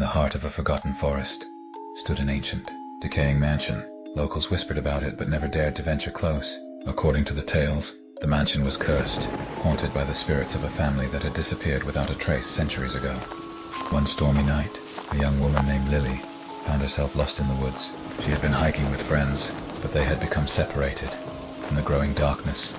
the heart of a forgotten forest stood an ancient, decaying mansion. Locals whispered about it but never dared to venture close. According to the tales, the mansion was cursed, haunted by the spirits of a family that had disappeared without a trace centuries ago. One stormy night, a young woman named Lily found herself lost in the woods. She had been hiking with friends, but they had become separated. In the growing darkness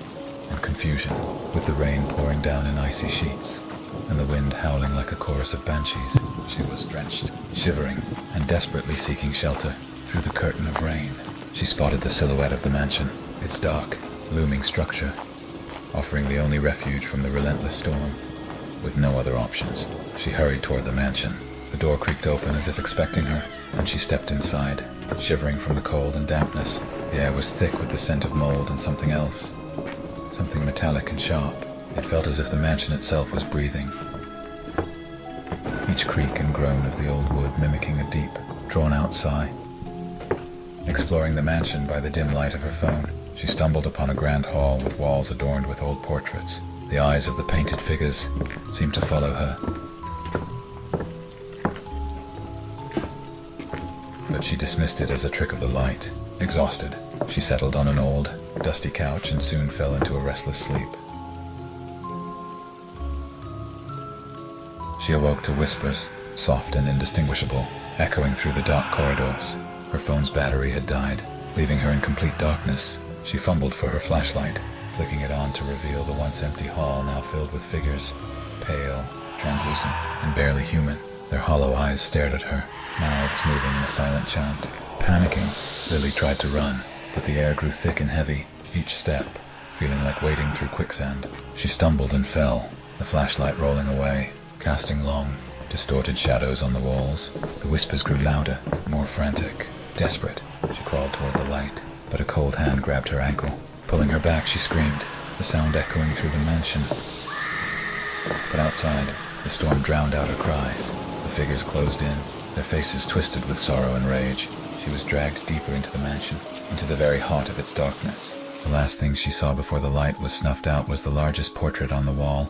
and confusion, with the rain pouring down in icy sheets, and the wind howling like a chorus of banshees, she was drenched, shivering, and desperately seeking shelter. Through the curtain of rain, she spotted the silhouette of the mansion, its dark, looming structure, offering the only refuge from the relentless storm. With no other options, she hurried toward the mansion. The door creaked open as if expecting her, and she stepped inside, shivering from the cold and dampness. The air was thick with the scent of mold and something else, something metallic and sharp. It felt as if the mansion itself was breathing, each creak and groan of the old wood mimicking a deep, drawn-out sigh. Exploring the mansion by the dim light of her phone, she stumbled upon a grand hall with walls adorned with old portraits. The eyes of the painted figures seemed to follow her, but she dismissed it as a trick of the light. Exhausted, she settled on an old, dusty couch and soon fell into a restless sleep. She awoke to whispers, soft and indistinguishable, echoing through the dark corridors. Her phone's battery had died, leaving her in complete darkness. She fumbled for her flashlight, flicking it on to reveal the once empty hall now filled with figures, pale, translucent, and barely human. Their hollow eyes stared at her, mouths moving in a silent chant. Panicking, Lily tried to run, but the air grew thick and heavy, each step feeling like wading through quicksand. She stumbled and fell, the flashlight rolling away, casting long, distorted shadows on the walls. The whispers grew louder, more frantic. Desperate, she crawled toward the light, but a cold hand grabbed her ankle. Pulling her back, she screamed, the sound echoing through the mansion. But outside, the storm drowned out her cries. The figures closed in, their faces twisted with sorrow and rage. She was dragged deeper into the mansion, into the very heart of its darkness. The last thing she saw before the light was snuffed out was the largest portrait on the wall,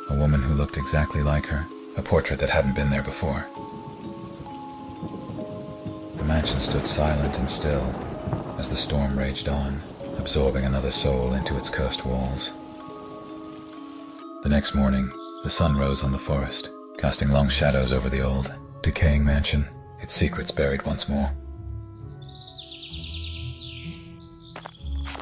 a woman who looked exactly like her, a portrait that hadn't been there before. The mansion stood silent and still as the storm raged on, absorbing another soul into its cursed walls. The next morning, the sun rose on the forest, casting long shadows over the old, decaying mansion, its secrets buried once more.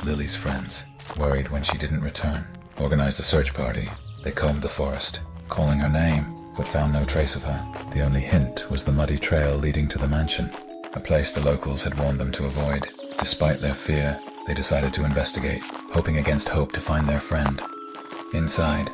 Lily's friends, worried when she didn't return, organized a search party. They combed the forest, calling her name, but found no trace of her. The only hint was the muddy trail leading to the mansion, a place the locals had warned them to avoid. Despite their fear, they decided to investigate, hoping against hope to find their friend. Inside,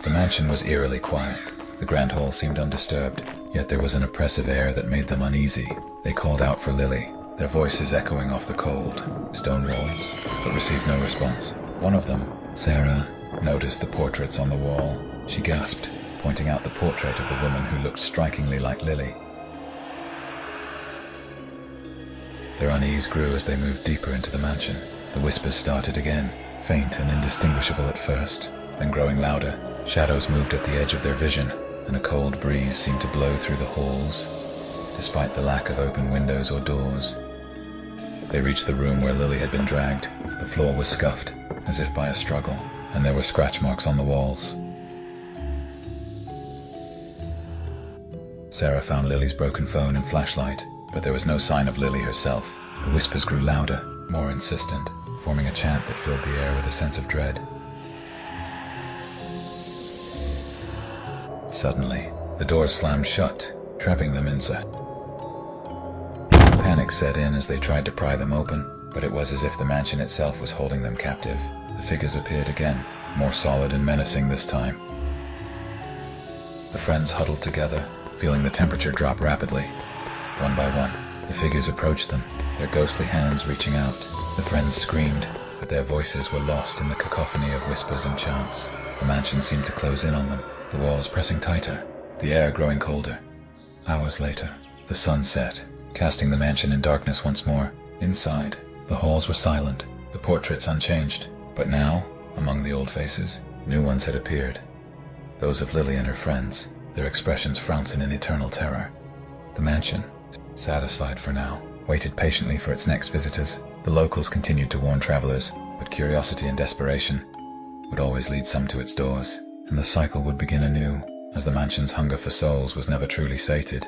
the mansion was eerily quiet. The grand hall seemed undisturbed, yet there was an oppressive air that made them uneasy. They called out for Lily, their voices echoing off the cold stone walls, but received no response. One of them, Sarah, noticed the portraits on the wall. She gasped, pointing out the portrait of the woman who looked strikingly like Lily. Their unease grew as they moved deeper into the mansion. The whispers started again, faint and indistinguishable at first, then growing louder. Shadows moved at the edge of their vision, and a cold breeze seemed to blow through the halls, despite the lack of open windows or doors. They reached the room where Lily had been dragged. The floor was scuffed, as if by a struggle, and there were scratch marks on the walls. Sarah found Lily's broken phone and flashlight, but there was no sign of Lily herself. The whispers grew louder, more insistent, forming a chant that filled the air with a sense of dread. Suddenly, the doors slammed shut, trapping them inside. Panic set in as they tried to pry them open, but it was as if the mansion itself was holding them captive. The figures appeared again, more solid and menacing this time. The friends huddled together, feeling the temperature drop rapidly. One by one, the figures approached them, their ghostly hands reaching out. The friends screamed, but their voices were lost in the cacophony of whispers and chants. The mansion seemed to close in on them, the walls pressing tighter, the air growing colder. Hours later, the sun set, casting the mansion in darkness once more. Inside, the halls were silent, the portraits unchanged. But now, among the old faces, new ones had appeared. those of Lily and her friends, their expressions frowning in eternal terror. The mansion, satisfied for now, waited patiently for its next visitors. The locals continued to warn travelers, but curiosity and desperation would always lead some to its doors, and the cycle would begin anew, as the mansion's hunger for souls was never truly sated.